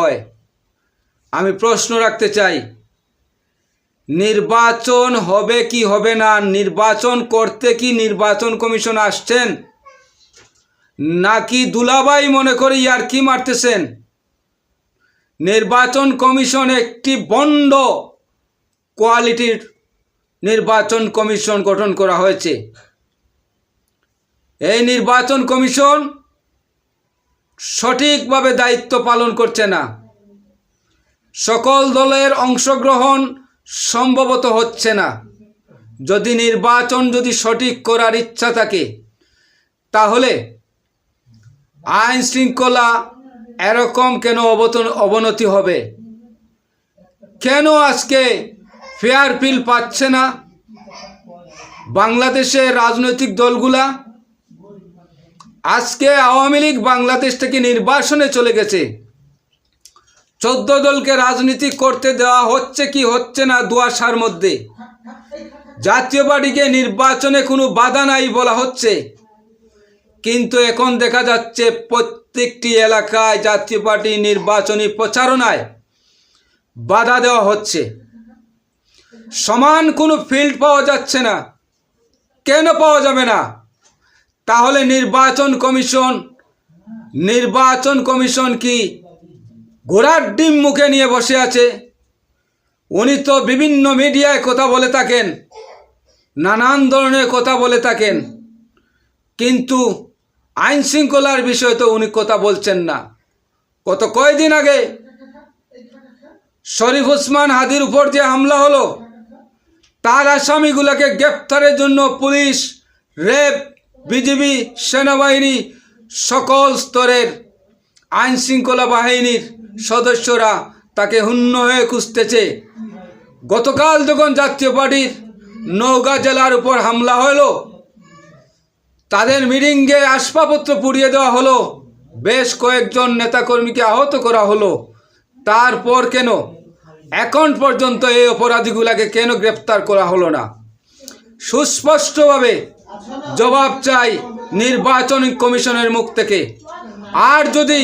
হয়। আমি প্রশ্ন রাখতে চাই, নির্বাচন হবে কি হবে না, নির্বাচন করতে কি নির্বাচন কমিশন আসছেন, নাকি দুলাভাই মনে করে ইয়ার্কি মারতেছেন? নির্বাচন কমিশন একটি বন্ড কোয়ালিটির নির্বাচন কমিশন গঠন করা হয়েছে। এই নির্বাচন কমিশন সঠিকভাবে দায়িত্ব পালন করছে না। সকল দলের অংশগ্রহণ সম্ভবত হচ্ছে না। যদি নির্বাচন সঠিক করার ইচ্ছা থাকে, তাহলে আইন শৃঙ্খলা এরকম কেন অবনতি হবে? কেন আজকে ফেয়ার ফিল পাচ্ছে না বাংলাদেশের রাজনৈতিক দলগুলা? আজকে আওয়ামী লীগ বাংলাদেশ থেকে নির্বাসনে চলে গেছে। 14 দলকে রাজনীতি করতে দেওয়া হচ্ছে কি হচ্ছে না দুয়াশার মধ্যে। জাতীয় পার্টিকে নির্বাচনে কোনো বাধা নাই বলা হচ্ছে, কিন্তু এখন দেখা যাচ্ছে প্রত্যেকটি এলাকায় জাতীয় পার্টি নির্বাচনী প্রচারণায় বাধা দেওয়া হচ্ছে। সমান কোনো ফিল্ড পাওয়া যাচ্ছে না। কেন পাওয়া যাবে না? তাহলে নির্বাচন কমিশন কি ঘোড়ার ডিম মুখে নিয়ে বসে আছে? উনি তো বিভিন্ন মিডিয়ায় কথা বলে থাকেন, নানান ধরনের কথা বলে থাকেন, কিন্তু আইন শৃঙ্খলার বিষয়ে তো উনি কথা বলছেন না। কয়েকদিন আগে শরীফ ওসমান হাদির উপর যে হামলা হলো, তার আসামিগুলোকে গ্রেপ্তারের জন্য পুলিশ, র্যাব, বিজিবি, সেনাবাহিনী, সকল স্তরের আইন শৃঙ্খলা বাহিনীর সদস্যরা তাকে হুন্য হয়ে খুঁজতেছে। গতকাল যখন জাতীয় পার্টির নওগাঁ জেলার উপর হামলা হলো, তাদের মিটিংয়ে আসবাবপত্র পুড়িয়ে দেওয়া হলো, বেশ কয়েকজন নেতাকর্মীকে আহত করা হলো। তারপর কেন এখন পর্যন্ত এই অপরাধীগুলোকে কেন গ্রেপ্তার করা হলো না? সুস্পষ্টভাবে জবাব চাই নির্বাচন কমিশনের মুখ থেকে। আর যদি